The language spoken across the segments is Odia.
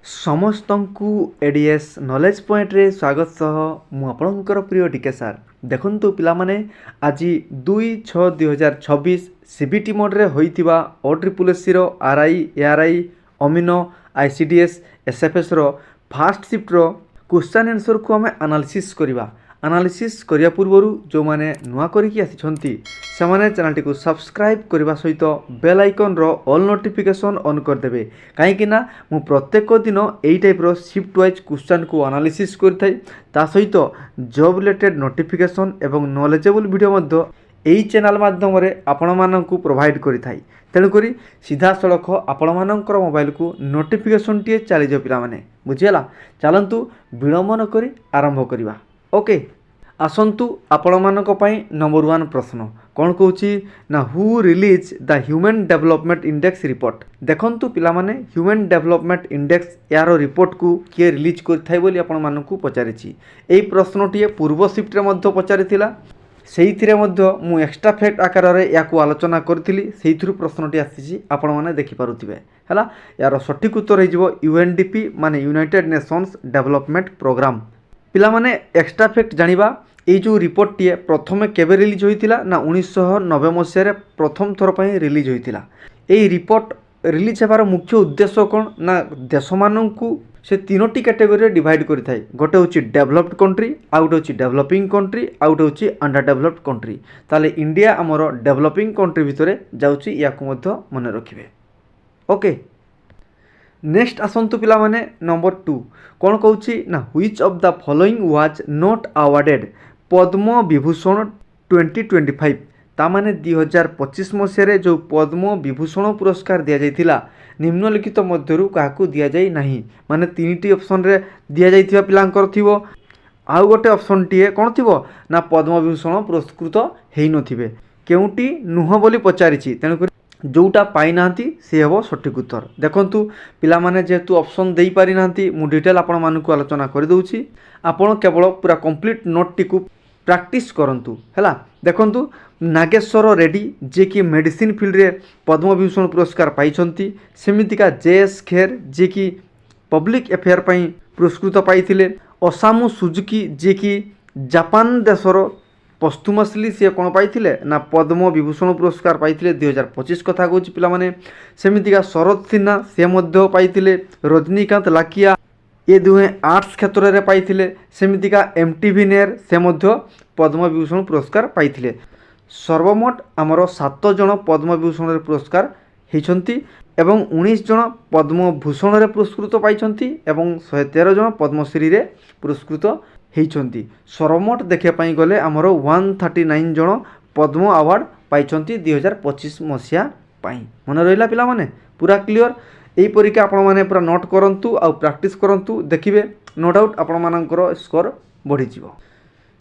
ସମସ୍ତଙ୍କୁ ଏଡିଏସ୍ ନଲେଜ୍ ପଏଣ୍ଟରେ ସ୍ୱାଗତ ସହ ମୁଁ ଆପଣଙ୍କର ପ୍ରିୟ ଡିକେ ସାର୍। ଦେଖନ୍ତୁ ପିଲାମାନେ, ଆଜି 2/6/2026 ସିବିଟି ମୋଡ଼ରେ ହୋଇଥିବା OSSSCର ଆର୍ଆଇ, ଏଆର୍ଆଇ, ଅମିନ, ICDS, SFSର ଫାଷ୍ଟ ସିଫ୍ଟର କ୍ୱେଶ୍ଚନ୍ ଆନ୍ସରକୁ ଆମେ ଆନାଲିସିସ୍ କରିବା। ଆନାଲିସିସ୍ କରିବା ପୂର୍ବରୁ ଯେଉଁମାନେ ନୂଆ କରିକି ଆସିଛନ୍ତି ସେମାନେ ଚ୍ୟାନେଲଟିକୁ ସବସ୍କ୍ରାଇବ୍ କରିବା ସହିତ ବେଲ୍ ଆଇକନ୍ର ଅଲ୍ ନୋଟିଫିକେସନ୍ ଅନ୍ କରିଦେବେ, କାହିଁକିନା ମୁଁ ପ୍ରତ୍ୟେକ ଦିନ ଏହି ଟାଇପ୍ର ସିଫ୍ଟ ୱାଇଜ୍ କ୍ୱେଶ୍ଚନ୍କୁ ଆନାଲିସିସ୍ କରିଥାଏ। ତା ସହିତ ଜବ୍ ରିଲେଟେଡ୍ ନୋଟିଫିକେସନ୍ ଏବଂ ନଲେଜେବୁଲ୍ ଭିଡ଼ିଓ ମଧ୍ୟ ଏହି ଚ୍ୟାନେଲ୍ ମାଧ୍ୟମରେ ଆପଣମାନଙ୍କୁ ପ୍ରୋଭାଇଡ଼୍ କରିଥାଏ। ତେଣୁକରି ସିଧାସଳଖ ଆପଣମାନଙ୍କର ମୋବାଇଲକୁ ନୋଟିଫିକେସନ୍ଟିଏ ଚାଲିଯିବ ପିଲାମାନେ, ବୁଝିଗଲା। ଚାଲନ୍ତୁ ବିଳମ୍ବ ନ କରି ଆରମ୍ଭ କରିବା। ଓକେ, ଆସନ୍ତୁ ଆପଣମାନଙ୍କ ପାଇଁ ନମ୍ବର 1 ପ୍ରଶ୍ନ କ'ଣ କହୁଛି ନା, who release the human development index report. ଦେଖନ୍ତୁ ପିଲାମାନେ, ହ୍ୟୁମାନ୍ ଡେଭଲପମେଣ୍ଟ ଇଣ୍ଡେକ୍ସ ଏହାର ରିପୋର୍ଟକୁ କିଏ ରିଲିଜ୍ କରିଥାଏ ବୋଲି ଆପଣମାନଙ୍କୁ ପଚାରିଛି। ଏହି ପ୍ରଶ୍ନଟିଏ ପୂର୍ବ ସିଫ୍ଟରେ ମଧ୍ୟ ପଚାରିଥିଲା, ସେଇଥିରେ ମଧ୍ୟ ମୁଁ ଏକ୍ସଟ୍ରା ଫ୍ୟାକ୍ଟ ଆକାରରେ ଏହାକୁ ଆଲୋଚନା କରିଥିଲି। ସେଇଥିରୁ ପ୍ରଶ୍ନଟି ଆସିଛି, ଆପଣମାନେ ଦେଖିପାରୁଥିବେ ହେଲା। ଏହାର ସଠିକ୍ ଉତ୍ତର ହୋଇଯିବ UNDP ମାନେ ୟୁନାଇଟେଡ୍ ନେସନ୍ସ ଡେଭଲପମେଣ୍ଟ ପ୍ରୋଗ୍ରାମ। ପିଲାମାନେ ଏକ୍ସଟ୍ରା ଫ୍ୟାକ୍ଟ ଜାଣିବା, এই যে রিপোর্টটিଏ প্রথমে কেবে রিলিজ হয়েছিল না 1990 মସିହାରେ প্রথম থর ପାଇଁ রিলিজ হয়েছিল। এই রিপোর্ট রিলিজ হবার মুখ্য উদ্দেশ্য কোণ না, দেশমানଙ୍କୁ সে তিনোটি ক্যাটেগোরিরে ডিভাইড করে থাকে। গোটে হচ্ছে ডেভেলপড কন্ট্রি, আউ গোটে হচ্ছে ডেভেলপিং কন্ট্রি, আউ গোটে হচ্ছে আন্ডার ডেভেলপড কন্ট্রি। তাহলে ইন্ডিয়া আমার ডেভেলপিং কন্ট্রি ভিতরে যাচ্ছে, ইয়াকু মধ্য মনে রাখবে। ওকে, নেক্সট আসন্তু পিলামানে নম্বর 2 কোণ কହୁଛି না, which of the following was not awarded Padma Vibhushan 2025। তাମାନେ 2025 ମସିହାରେ ଯେଉଁ ପଦ୍ମ ବିଭୂଷଣ ପୁରସ୍କାର ଦିଆଯାଇଥିଲା ନିମ୍ନଲିଖିତ ମଧ୍ୟରୁ କାହାକୁ ଦିଆଯାଇ ନାହିଁ। ମାନେ ତିନିଟି ଅପସନ୍ରେ ଦିଆଯାଇଥିବା ପିଲାଙ୍କର ଥିବ, ଆଉ ଗୋଟେ ଅପସନ୍ଟିଏ କ'ଣ ଥିବ ନା ପଦ୍ମ ବିଭୂଷଣ ପୁରସ୍କୃତ ହେଇନଥିବେ। କେଉଁଟି ନୁହଁ ବୋଲି ପଚାରିଛି, ତେଣୁକରି ଯେଉଁଟା ପାଇନାହାନ୍ତି ସେ ହେବ ସଠିକ୍ ଉତ୍ତର। ଦେଖନ୍ତୁ ପିଲାମାନେ, ଯେହେତୁ ଅପସନ୍ ଦେଇପାରିନାହାନ୍ତି, ମୁଁ ଡିଟେଲ୍ ଆପଣମାନଙ୍କୁ ଆଲୋଚନା କରିଦେଉଛି। ଆପଣ କେବଳ ପୁରା କମ୍ପ୍ଲିଟ୍ ନୋଟ୍ଟିକୁ ପ୍ରାକ୍ଟିସ୍ କରନ୍ତୁ ହେଲା। ଦେଖନ୍ତୁ, ନାଗେଶ୍ୱର ରେଡ୍ଡି ଯିଏକି ମେଡ଼ିସିନ୍ ଫିଲ୍ଡରେ ପଦ୍ମବିଭୂଷଣ ପୁରସ୍କାର ପାଇଛନ୍ତି। ସେମିତିକା JS ଖେର ଯିଏକି ପବ୍ଲିକ୍ ଏଫେୟାର୍ ପାଇଁ ପୁରସ୍କୃତ ପାଇଥିଲେ। ଓସାମୁ ସୁଜୁକି ଯିଏକି ଜାପାନ ଦେଶର ପୋଷ୍ଟୁମସଲି ସିଏ କ'ଣ ପାଇଥିଲେ ନା ପଦ୍ମ ବିଭୂଷଣ ପୁରସ୍କାର ପାଇଥିଲେ 2025 କଥା କହୁଛି ପିଲାମାନେ। ସେମିତିକା ଶରତ ସିହ୍ନା ସେ ମଧ୍ୟ ପାଇଥିଲେ। ରଜନୀକାନ୍ତ ଲାକିଆ ଏ ଦୁହେଁ ଆର୍ଟ୍ସ କ୍ଷେତ୍ରରେ ପାଇଥିଲେ। ସେମିତିକା MTV ନେର ସେ ମଧ୍ୟ ପଦ୍ମବିଭୂଷଣ ପୁରସ୍କାର ପାଇଥିଲେ। ସର୍ବମୋଟ ଆମର 7 ଜଣ ପଦ୍ମବିଭୂଷଣରେ ପୁରସ୍କାର ହେଇଛନ୍ତି ଏବଂ 19 ଜଣ ପଦ୍ମଭୂଷଣରେ ପୁରସ୍କୃତ ପାଇଛନ୍ତି ଏବଂ 113 ଜଣ ପଦ୍ମଶ୍ରୀରେ ପୁରସ୍କୃତ ହେଇଛନ୍ତି। ସର୍ବମୋଟ ଦେଖିବା ପାଇଁ ଗଲେ ଆମର 139 ଜଣ ପଦ୍ମ ଆୱାର୍ଡ଼ ପାଇଛନ୍ତି 2025 ମସିହା ପାଇଁ। ମନେ ରହିଲା ପିଲାମାନେ, ପୁରା କ୍ଲିଅର। ଏହିପରିକା ଆପଣମାନେ ପୁରା ନୋଟ୍ କରନ୍ତୁ ଆଉ ପ୍ରାକ୍ଟିସ୍ କରନ୍ତୁ, ଦେଖିବେ ନୋ ଡାଉଟ୍ ଆପଣମାନଙ୍କର ସ୍କୋର ବଢ଼ିଯିବ।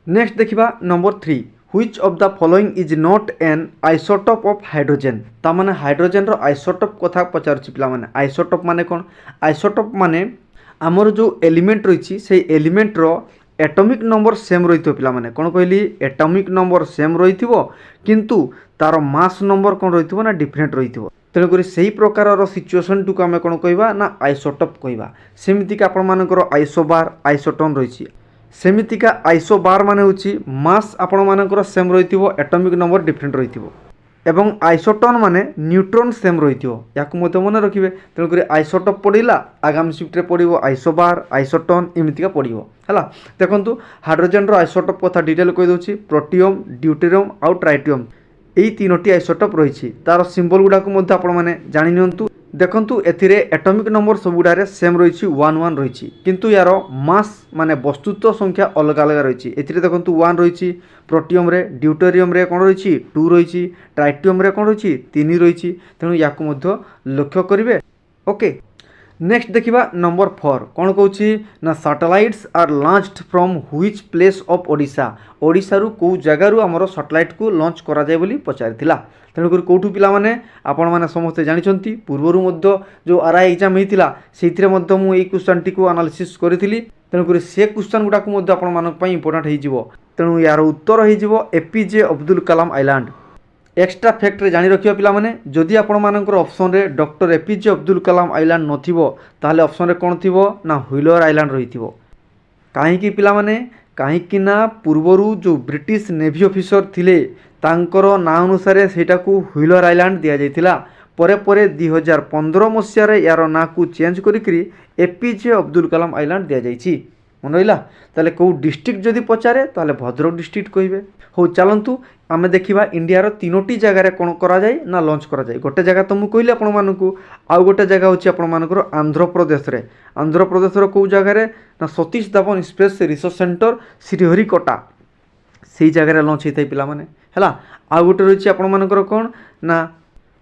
ନେକ୍ସଟ ଦେଖିବା number 3, which of the following is not an isotope of hydrogen. তার হাইড্রোজেনর আইসোটোপ কথা পচারছি পিলামানে। আইসোটোপ মানে কোণ? আইসোটোপ মানে আমার যে এলিমেন্ট রয়েছে সেই এলিমেন্টর এটমিক নম্বর সেম রইথিব পিলামানে। কোণ কইলি? এটমিক নম্বর সেম রইথিব, কিন্তু তার মাস নম্বর কোণ রইথিব না ডিফরেন্ট রইথিব। তেণুকরি সেই প্রকারর সিচুয়েসনটুকু আমি কোণ কইবা না আইসোটোপ কইবা। সেমিতিকা আপনার আইসোবার, আইসোটোন রয়েছে। সেমিতিকা আইসোবার মানে হচ্ছে মাস আপনার সেম রইথিব, এটমিক নম্বর ডিফরেন্ট রইথিব। এবং আইসোটোন মানে নিউট্রন সেম রইথিব, ইয়াকু মধ্যে মনে রাখবে। তেণুকরি আইসোটোপ পড়িলা, আগামী সিফ্টরে পড়ব আইসোবার, আইসোটোন এমিতিকা পড়ব হলা। দেখন্তু হাইড্রোজেনর আইসোটোপ কথা ডিটেল কই দউছি। প্রোটিয়ম, ডিউটেরিয়ম আউ ট্রাইটিয়ম, এই তিনোটি আইসোটোপ রয়েছে। তার সিম্বল গুড়াকু মধ্যে আপনার জানি নিয়ন্তু। দেখন্তু এথিরে এটমিক নম্বর সবুডারে সেম রয়েছে, 1 রয়েছে, কিন্তু ইয়ার মাস মানে বস্তুত্ব সংখ্যা অলগা অলগা রয়েছে। এথিরে দেখন্তু 1 রয়েছে প্রোটিয়মরে, ডিউটেরিয়মরে কোণ রয়েছে 2 রয়েছে, ট্রাইটিয়মরে কোণ রয়েছে 3 রয়েছে। তেণু ইয়াকু মধ্য লক্ষ্য করবে। ওকে, নেক্সট দেখিবা নম্বর 4 কোণ কହୁଛି না, satellites are launched from which place of Odisha. ওড়িশারু কেউ জায়গারু আমার স্যাটেলাইটକୁ লঞ্চ করা যায় বলি পচারিଥିଲା। তেণুকরি কেউঠু পিলামানে আপনার সমস্তে জানিছন্তি, পূর্বরু মধ্য যে আরআই এক্সাম হয়েছিলা সেইথিরে মধ্য মু এই কোশ্চেনটিকে আনালিসিস করিছিলি। তেণুকরি সে কোশ্চেন গুড়াকু মধ্য আপনার ইম্পর্টাট হয়ে যাব। তেণু ইয়ার উত্তর হয়ে যাব APJ অব্দুল কালাম আইল্যান্ড। एक्स्ट्रा फैक्ट रे जानी रखियो पिला माने जदि आपण मानकर ऑप्शन रे doctor APJ Abdul Kalam island नथिबो ताले ऑप्शन रे कोन थिबो ना व्हीलर आइलैंड रहिथिबो। काहेकि पिला माने काहेकि ना पूर्वरु जो ब्रिटिश नेवी ऑफिसर थिले तांकर ना अनुसार सेटा को व्हीलर आइलैंड दिया जाइथिला। परे परे 2015 मसिया रे यार ना को change करिकरी APJ Abdul Kalam island दिया जाइछि। मन रहिला ताले को डिस्ट्रिक्ट जदि पचारे ताले भद्रक डिस्ट्रिक्ट कहिबे। हो चलंतु आमे देखिबा इंडिया रो तीनोटी जगह रे कोन करा जाय ना लॉन्च करा जाय। गोटे जगह तो मु कहली आपण मानकू आ गोटे जगह होची आपण मानकर आंध्र प्रदेश रो को जगह रे ना सतीश धावन स्पेस रिसर्च सेंटर श्रीहरिकोटा सेही जगह रे लॉन्च हेतै पिला माने हला। आ गोटे रहिछि आपण मानकर कोन ना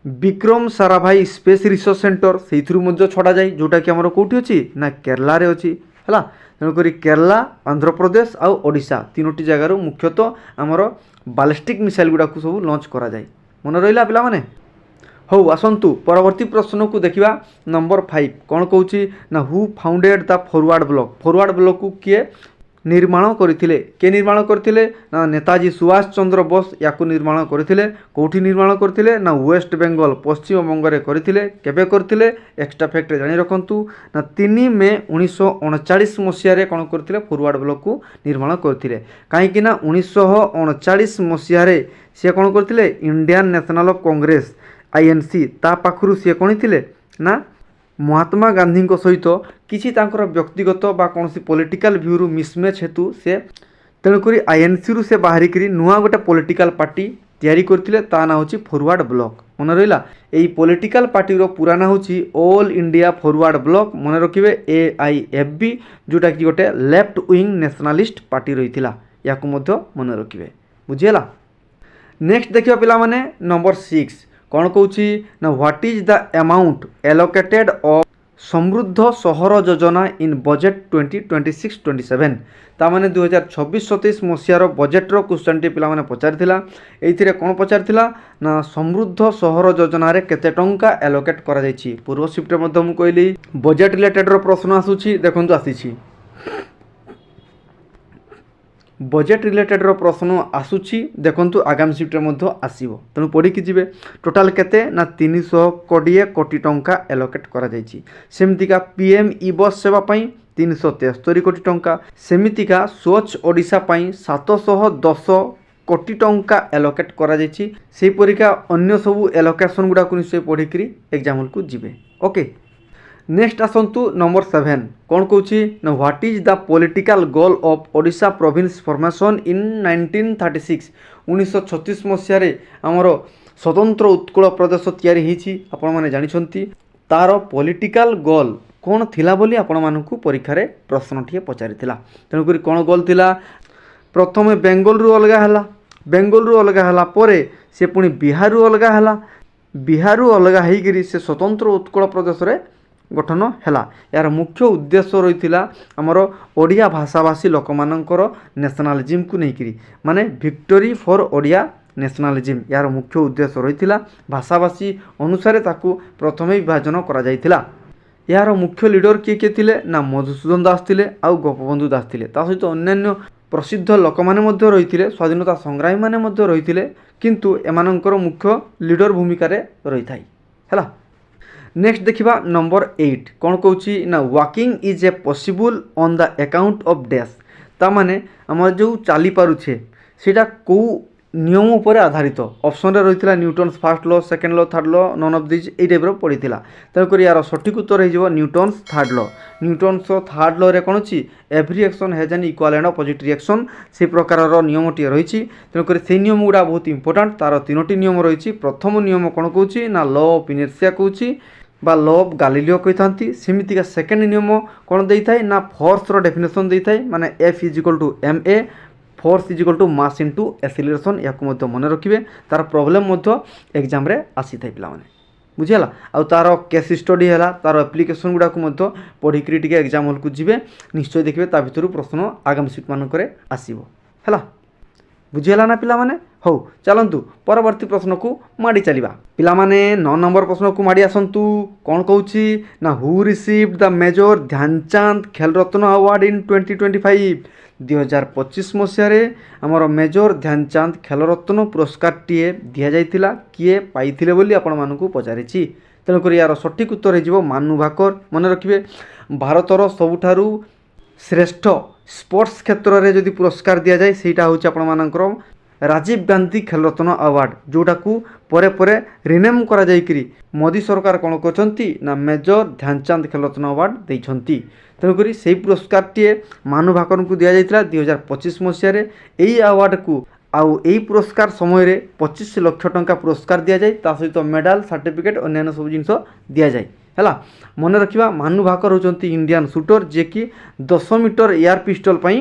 Vikram Sarabhai space research centre सेइथुरु मध्य छडा जाय जोटा कि हमर कोठी अछि ना केरला रे अछि हला। तेणुक केरला आंध्र प्रदेश आउ ओडिशा तीनोटी जगार मुख्यतः आमर बालिस्टिक मिसाइल गुड़ा को सब लॉन्च करा जाए। मन रहा पिला माने हो आसतु परवर्ती प्रश्न को देखा नंबर 5 कौन कौची ना who founded the forward block को किए निर्माण करथिले के निर्माण करथिले ना नेताजी सुभाष चंद्र बोस याकू निर्माण करथिले। कोठी निर्माण करथिले ना वेस्ट बेंगल पश्चिम बंग रे करथिले केबे करथिले एक्स्ट्रा फैक्ट जानि रखंतु ना 3 मे 1939 मसिया रे कोन करथिले फॉरवर्ड ब्लॉक को निर्माण करथिले। काहे कि ना 1939 मसिया रे से कोन करथिले इंडियन नेशनल कांग्रेस आईएनसी ता पाखरु से कोन थिले ना महात्मा गांधी सहित किसी तांकर व्यक्तिगत बा कौन पॉलिटिकल व्यू रु मिसमैच हेतु से तेणुक आईएनसी रु से बाहरी करी नुआ गोटे पॉलिटिकल पार्टी तैयारी करथिले ता ना होची फॉरवर्ड ब्लॉक। मन रहिला एई पॉलिटिकल पार्टी रो पूरा ना होची ऑल इंडिया फॉरवर्ड ब्लॉक। मन रखिबे AIFB जोटा कि गोटे लेफ्ट विंग नेशनलिस्ट पार्टी रहिथिला याकू मध्य मन रखिबे बुझियला। नेक्स्ट देखियो पिला माने नंबर 6 कौन कौची ना what is the amount allocated of समृद्ध सहर योजना इन बजेट 2026-27 ता माने 2026-27 मसियार बजेट रो क्वेश्चन टी पिला माने पचारिथिला। एइथिरे कोन पचारिथिला ना समृद्ध सहर योजना रे केते टंका एलोकेट करा जायछि। पूर्व शिफ्ट रे मध्य मु कहली बजेट रिलेटेड रो प्रश्न आसुछि देखंतु आसीछि बजेट रिलेटेड रो प्रश्न आसुछि देखंतु आगामी शिफ्ट रे मध्य आसीबो तनु पढी कि जिवे। टोटल केते ना 320 कोटी टंका एलोकेट करा जायछि। सेमितिका पीएम ई बस सेवा पई 373 कोटी टंका सेमितिका स्वच्छ ओडिशा पई 710 कोटी टंका एलोकेट करा जायछि। सेही परिका अन्य सब एलोकेशन गुडा को निश्चय पढी करी एग्जाम्पल को जिवे। ओके नेक्स्ट आसतु नंबर 7 कौन कौची ना what is the political goal of Odisha province formation इन 1936 1936 मसिया रे हमर स्वतंत्र उत्कल प्रदेश तैयारी हेछि। आपण माने जानि छंती तार पॉलिटिकल गोल कौन थिला बोली आपण मानकू परीक्षा रे प्रश्न टिए पचारिथिला। तेणु करी कौन गोल थिला प्रथमे बेंगल रु अलगा हला परे से पुनी बिहार रु अलगा हेगिरी से स्वतंत्र उत्कल प्रदेश रे गठन हैला। यार मुख्य उद्देश्य रही आमर ओडिया भाषाभाषी लोक मानकर नेशनलिज्म को लेकिन माने विक्टोरी फॉर ओडिया नेशनलिज्म यार मुख्य उद्देश्य रही भाषाभाषी अनुसार ताकू प्रथम विभाजन करा जायतिला। यार मुख्य लीडर किए किए थिले ना मधुसूदन दास थिले आउ गोपबंधु दास थिले ता सहित अन्यान्य प्रसिद्ध लोक माने मध्य रहिथिले स्वाधीनता संग्रामी माने मध्य रहिथिले किंतु एमानंकर मुख्य लीडर भूमिका रे रही थाई हैला। नेक्स्ट देखिबा नंबर 8 कौन कौची ना walking is a possible on the account of dash ता माने हमर जो चाली पारुछे सेटा को नियम उपर आधारित ऑप्शन रे रहितला Newton's first law second law third law none of this a type रो पडिथिला। तेणुकर यार सठिक उत्तर हो जिवो न्यूटन्स थर्ड लॉ रे कोन अछि every action has an equal and opposite reaction से प्रकार रो नियम टी रहिछि। तेणुकर से नियम गुडा बहुत इंपोर्टेंट तार तीनोटी नियम रहिछि। प्रथम नियम कोन कहूछि ना लॉ ऑफ इनर्शिया कहूछि बा लॉ ऑफ गैलीलियो कहिथांती। सेमितिका सेकंड नियम कोन देइथाय ना फोर्स रो डेफिनेशन देइथाय माने F = ma force = mass into acceleration याकू मध्य मन रखिबे तार प्रॉब्लम मध्य एग्जाम रे आसी थाय पिला माने बुझियला। आ तार केस स्टडी हैला तार एप्लीकेशन गुडा को मध्य पढी करी टिके एग्जाम हॉल को जिवे निश्चय देखिबे ता भितरु प्रश्न आगामी सीट मान करे आसीबो हैला बुझियला ना पिला माने। हो चलंतु परवर्ती प्रश्न को माडी चलिबा पिला माने 9 नंबर प्रश्न को माडी आसंतु कोन कहूची ना who received the Major Dhyan Chand Khel Ratna award in 2025 2025 ମସିହାରେ ଆମର ମେଜର ଧ୍ୟାନଚାନ୍ଦ ଖେଳରତ୍ନ ପୁରସ୍କାରଟିଏ ଦିଆଯାଇଥିଲା। କିଏ ପାଇଥିଲେ ବୋଲି ଆପଣମାନଙ୍କୁ ପଚାରିଛି। ତେଣୁକରି ଏହାର ସଠିକ୍ ଉତ୍ତର ହୋଇଯିବ ମାନୁ ଭାକର। ମନେ ରଖିବେ, ଭାରତର ସବୁଠାରୁ ଶ୍ରେଷ୍ଠ ସ୍ପୋର୍ଟସ୍ କ୍ଷେତ୍ରରେ ଯଦି ପୁରସ୍କାର ଦିଆଯାଏ ସେଇଟା ହେଉଛି ଆପଣମାନଙ୍କର ରାଜୀବ ଗାନ୍ଧୀ ଖେଳରତ୍ନ ଆୱାର୍ଡ଼, ଯେଉଁଟାକୁ ପରେ ପରେ ରିନେମ୍ କରାଯାଇକରି ମୋଦି ସରକାର କ'ଣ କରିଛନ୍ତି ନା ମେଜର ଧ୍ୟାନଚାନ୍ଦ ଖେଳରତ୍ନ ଆୱାର୍ଡ଼ ଦେଇଛନ୍ତି। ତେଣୁକରି ସେହି ପୁରସ୍କାରଟିଏ ମାନୁ ଭାକରଙ୍କୁ ଦିଆଯାଇଥିଲା 2025 ମସିହାରେ। ଏହି ଆୱାର୍ଡ଼କୁ ଆଉ ଏହି ପୁରସ୍କାର ସମୟରେ 25 ଲକ୍ଷ ଟଙ୍କା ପୁରସ୍କାର ଦିଆଯାଏ, ତା ସହିତ ମେଡ଼ାଲ, ସାର୍ଟିଫିକେଟ୍, ଅନ୍ୟାନ୍ୟ ସବୁ ଜିନିଷ ଦିଆଯାଏ ହେଲା। ମନେ ରଖିବା, ମାନୁ ଭାକର ହେଉଛନ୍ତି ଇଣ୍ଡିଆନ୍ ସୁଟର, ଯିଏକି 10 ମିଟର ଏୟାର ପିଷ୍ଟଲ ପାଇଁ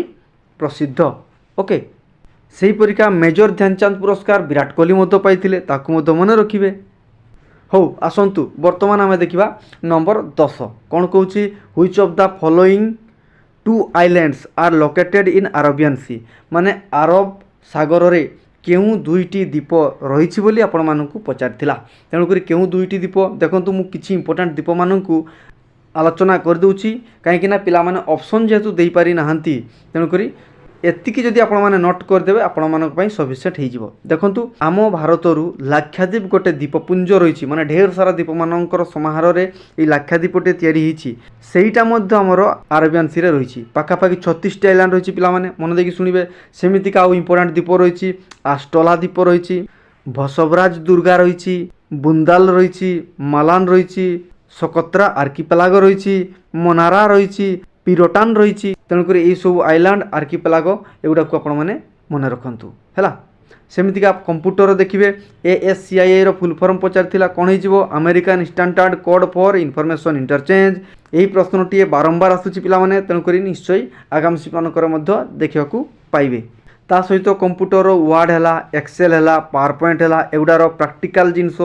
ପ୍ରସିଦ୍ଧ। ଓକେ, ସେହିପରିକା ମେଜର ଧ୍ୟାନଚାନ୍ଦ ପୁରସ୍କାର ବିରାଟ କୋହଲି ମଧ୍ୟ ପାଇଥିଲେ, ତାକୁ ମଧ୍ୟ ମନେ ରଖିବେ। ହଉ ଆସନ୍ତୁ ବର୍ତ୍ତମାନ ଆମେ ଦେଖିବା ନମ୍ବର 10 କ'ଣ କହୁଛି। Which of the following 2 islands R located in Arabian C, ମାନେ ଆରବ ସାଗରରେ କେଉଁ 2ଟି ଦ୍ୱୀପ ରହିଛି ବୋଲି ଆପଣମାନଙ୍କୁ ପଚାରିଥିଲା। ତେଣୁକରି କେଉଁ 2ଟି ଦ୍ୱୀପ ଦେଖନ୍ତୁ, ମୁଁ କିଛି ଇମ୍ପୋର୍ଟାଣ୍ଟ ଦ୍ୱୀପମାନଙ୍କୁ ଆଲୋଚନା କରିଦେଉଛି, କାହିଁକିନା ପିଲାମାନେ ଅପସନ୍ ଯେହେତୁ ଦେଇପାରି ନାହାନ୍ତି, ତେଣୁକରି ଏତିକି ଯଦି ଆପଣମାନେ ନୋଟ୍ କରିଦେବେ ଆପଣମାନଙ୍କ ପାଇଁ ସଫିସିଏଣ୍ଟ ହେଇଯିବ। ଦେଖନ୍ତୁ, ଆମ ଭାରତରୁ ଲାକ୍ଷାଦ୍ୱୀପ ଗୋଟେ ଦ୍ୱୀପପୁଞ୍ଜ ରହିଛି, ମାନେ ଢେର ସାରା ଦ୍ୱୀପମାନଙ୍କର ସମାହାରରେ ଏହି ଲାକ୍ଷାଦ୍ୱୀପଟେ ତିଆରି ହେଇଛି। ସେଇଟା ମଧ୍ୟ ଆମର ଆରବିଆନ୍ ସିରେ ରହିଛି। ପାଖାପାଖି 36ଟି ଆଇଲ୍ୟାଣ୍ଡ ରହିଛି, ପିଲାମାନେ ମନେ ଦେଇକି ଶୁଣିବେ। ସେମିତିକା ଆଉ ଇମ୍ପୋର୍ଟାଣ୍ଟ ଦ୍ୱୀପ ରହିଛି, ଆଷ୍ଟୋଲା ଦ୍ୱୀପ ରହିଛି, ଭସବରାଜ ଦୁର୍ଗା ରହିଛି, ବୁନ୍ଦାଲ ରହିଛି, ମାଲାନ୍ ରହିଛି, ସକତ୍ରା ଆର୍କିପେଲାଗ ରହିଛି, ମୋନାରା ରହିଛି, ପିରୋଟାନ୍ ରହିଛି। ତେଣୁକରି ଏହିସବୁ ଆଇଲ୍ୟାଣ୍ଡ ଆର୍କିପେଲାଗ ଏଗୁଡ଼ାକୁ ଆପଣମାନେ ମନେ ରଖନ୍ତୁ ହେଲା। ସେମିତିକା କମ୍ପ୍ୟୁଟର ଦେଖିବେ, ASCIIର ଫୁଲ୍ ଫର୍ମ ପଚାରିଥିଲା, କ'ଣ ହେଇଯିବ? American standard code for information interchange. ଏହି ପ୍ରଶ୍ନଟିଏ ବାରମ୍ବାର ଆସୁଛି ପିଲାମାନେ, ତେଣୁକରି ନିଶ୍ଚୟ ଆଗାମୀ ମାନଙ୍କର ମଧ୍ୟ ଦେଖିବାକୁ ପାଇବେ। ତା ସହିତ କମ୍ପ୍ୟୁଟର ୱାର୍ଡ଼ ହେଲା, ଏକ୍ସେଲ୍ ହେଲା, ପାୱାର ପଏଣ୍ଟ ହେଲା, ଏଗୁଡ଼ାର ପ୍ରାକ୍ଟିକାଲ ଜିନିଷ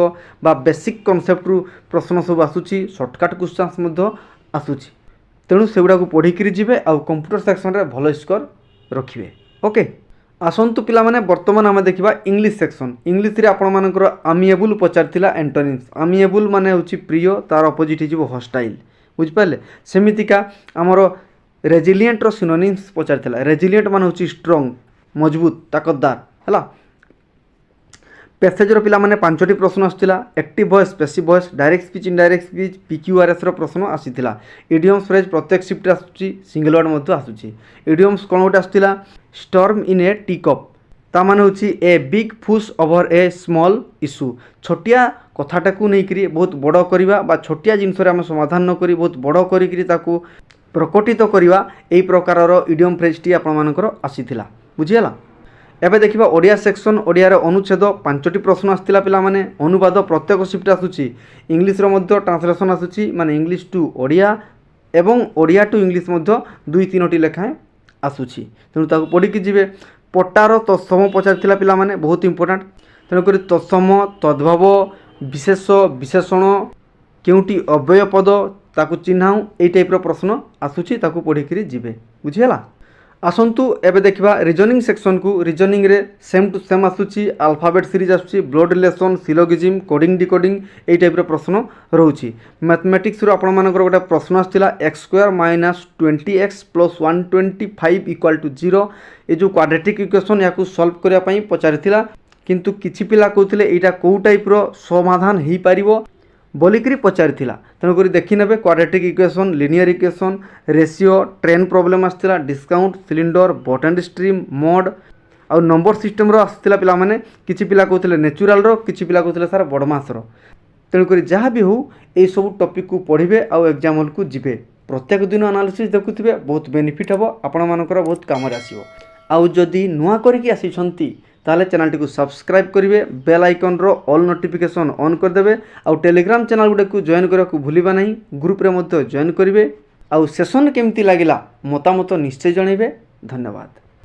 ବା ବେସିକ୍ କନସେପ୍ଟରୁ ପ୍ରଶ୍ନ ସବୁ ଆସୁଛି, ସର୍ଟକଟ୍ କ୍ୱେଶ୍ଚନ୍ସ ମଧ୍ୟ ଆସୁଛି। ତେଣୁ ସେଗୁଡ଼ାକୁ ପଢ଼ିକିରି ଯିବେ ଆଉ କମ୍ପ୍ୟୁଟର ସେକ୍ସନରେ ଭଲ ସ୍କୋର ରଖିବେ। ଓକେ, ଆସନ୍ତୁ ପିଲାମାନେ ବର୍ତ୍ତମାନ ଆମେ ଦେଖିବା ଇଂଲିଶ ସେକ୍ସନ୍। ଇଂଲିଶରେ ଆପଣମାନଙ୍କର ଆମିଏବୁଲ୍ ପଚାରିଥିଲା ଏଣ୍ଟୋନିମ୍ସ। ଆମିଏବୁଲ୍ ମାନେ ହେଉଛି ପ୍ରିୟ, ତାର ଅପୋଜିଟ୍ ହେଇଯିବ ହଷ୍ଟାଇଲ୍, ବୁଝିପାରିଲେ। ସେମିତିକା ଆମର ରେଜିଲିଏଣ୍ଟର ସିନୋନିମ୍ସ ପଚାରିଥିଲା। ରେଜିଲିଏଣ୍ଟ ମାନେ ହେଉଛି ଷ୍ଟ୍ରଙ୍ଗ, ମଜବୁତ, ତାକତଦାର ହେଲା। ପ୍ୟାସେଜର ପିଲାମାନେ 5ଟି ପ୍ରଶ୍ନ ଆସିଥିଲା। Active voice, passive voice, direct speech, indirect speech, PQRSର ପ୍ରଶ୍ନ ଆସିଥିଲା। ଇଡ଼ିୟମ୍ସ ଫ୍ରେଜ୍ ପ୍ରତ୍ୟେକ ସିଫ୍ଟରେ ଆସୁଛି, ସିଙ୍ଗଲ ୱାର୍ଡ଼ ମଧ୍ୟ ଆସୁଛି। ଇଡ଼ିୟମ୍ସ କ'ଣ ଗୋଟେ ଆସିଥିଲା? Storm in a tea cup, ତା ମାନେ ହେଉଛି a big fuss over a small issue. ଛୋଟିଆ କଥାଟାକୁ ନେଇକରି ବହୁତ ବଡ଼ କରିବା ବା ଛୋଟିଆ ଜିନିଷରେ ଆମେ ସମାଧାନ ନ କରି ବହୁତ ବଡ଼ କରିକିରି ତାକୁ ପ୍ରକଟିତ କରିବା, ଏହି ପ୍ରକାରର ଇଡ଼ିୟମ୍ ଫ୍ରେଜ୍ଟି ଆପଣମାନଙ୍କର ଆସିଥିଲା, ବୁଝିହେଲା। ଏବେ ଦେଖିବା ଓଡ଼ିଆ ସେକ୍ସନ୍। ଓଡ଼ିଆର ଅନୁଚ୍ଛେଦ 5ଟି ପ୍ରଶ୍ନ ଆସିଥିଲା ପିଲାମାନେ। ଅନୁବାଦ ପ୍ରତ୍ୟେକ ସିଫ୍ଟ ଆସୁଛି। ଇଂଲିଶର ମଧ୍ୟ ଟ୍ରାନ୍ସଲେସନ୍ ଆସୁଛି, ମାନେ ଇଂଲିଶ ଟୁ ଓଡ଼ିଆ ଏବଂ ଓଡ଼ିଆ ଟୁ ଇଂଲିଶ ମଧ୍ୟ 2-3ଟି ଲେଖାଏଁ ଆସୁଛି। ତେଣୁ ତାକୁ ପଢ଼ିକି ଯିବେ। ପଟାର ତତ୍ସମ ପଚାରିଥିଲା ପିଲାମାନେ, ବହୁତ ଇମ୍ପୋର୍ଟାଣ୍ଟ। ତେଣୁକରି ତତ୍ସମ, ତଦ୍ଭବ, ବିଶେଷ, ବିଶେଷଣ, କେଉଁଟି ଅବ୍ୟୟ ପଦ ତାକୁ ଚିହ୍ନାଉ, ଏଇ ଟାଇପ୍ର ପ୍ରଶ୍ନ ଆସୁଛି, ତାକୁ ପଢ଼ିକିରି ଯିବେ, ବୁଝିହେଲା। ଆସନ୍ତୁ ଏବେ ଦେଖିବା ରିଜନିଂ ସେକ୍ସନକୁ। ରିଜନିଂରେ ସେମ୍ ଟୁ ସେମ୍ ଆସୁଛି, ଆଲଫାବେଟ୍ ସିରିଜ୍ ଆସୁଛି, ବ୍ଲଡ୍ ରିଲେସନ୍, ସିଲୋଗିଜିମ୍, କୋଡ଼ିଂ ଡିକୋଡ଼ିଂ, ଏଇ ଟାଇପ୍ର ପ୍ରଶ୍ନ ରହୁଛି। ମ୍ୟାଥମେଟିକ୍ସରୁ ଆପଣମାନଙ୍କର ଗୋଟେ ପ୍ରଶ୍ନ ଆସିଥିଲା, x² - 20x + 125 = 0। ଏ ଯେଉଁ କ୍ୱାଡ୍ରେଟିକ୍ ଇକ୍ୱେସନ୍, ଏହାକୁ ସଲ୍ଭ କରିବା ପାଇଁ ପଚାରିଥିଲା, କିନ୍ତୁ କିଛି ପିଲା କହୁଥିଲେ ଏଇଟା କେଉଁ ଟାଇପ୍ର ସମାଧାନ ହେଇପାରିବ ବୋଲିକିରି ପଚାରିଥିଲା। ତେଣୁକରି ଦେଖିନେବେ quadratic equation, linear equation, ratio, train problem ଆସିଥିଲା, discount, cylinder, boat and stream, mode ଆଉ ନମ୍ବର ସିଷ୍ଟମ୍ର ଆସିଥିଲା ପିଲାମାନେ। କିଛି ପିଲା କହୁଥିଲେ ନ୍ୟାଚୁରାଲ୍ର, କିଛି ପିଲା କହୁଥିଲେ ସାର୍ ବଡ଼ମାସର। ତେଣୁକରି ଯାହା ବି ହେଉ ଏଇସବୁ ଟପିକ୍କୁ ପଢ଼ିବେ ଆଉ ଏକ୍ଜାମ୍ ହଲ୍କୁ ଯିବେ। ପ୍ରତ୍ୟେକ ଦିନ ଆନାଲିସିସ୍ ଦେଖୁଥିବେ, ବହୁତ ବେନିଫିଟ୍ ହେବ, ଆପଣମାନଙ୍କର ବହୁତ କାମରେ ଆସିବ। ଆଉ ଯଦି ନୂଆ କରିକି ଆସିଛନ୍ତି ତାହେଲେ ଚ୍ୟାନେଲଟିକୁ ସବସ୍କ୍ରାଇବ୍ କରିବେ, ବେଲ୍ ଆଇକନ୍ର ଅଲ୍ ନୋଟିଫିକେସନ୍ ଅନ୍ କରିଦେବେ ଆଉ ଟେଲିଗ୍ରାମ ଚ୍ୟାନେଲ୍ ଗୁଡ଼ାକୁ ଜଏନ୍ କରିବାକୁ ଭୁଲିବା ନାହିଁ। ଗ୍ରୁପ୍ରେ ମଧ୍ୟ ଜଏନ୍ କରିବେ। ଆଉ ସେସନ୍ କେମିତି ଲାଗିଲା ମତାମତ ନିଶ୍ଚୟ ଜଣାଇବେ। ଧନ୍ୟବାଦ।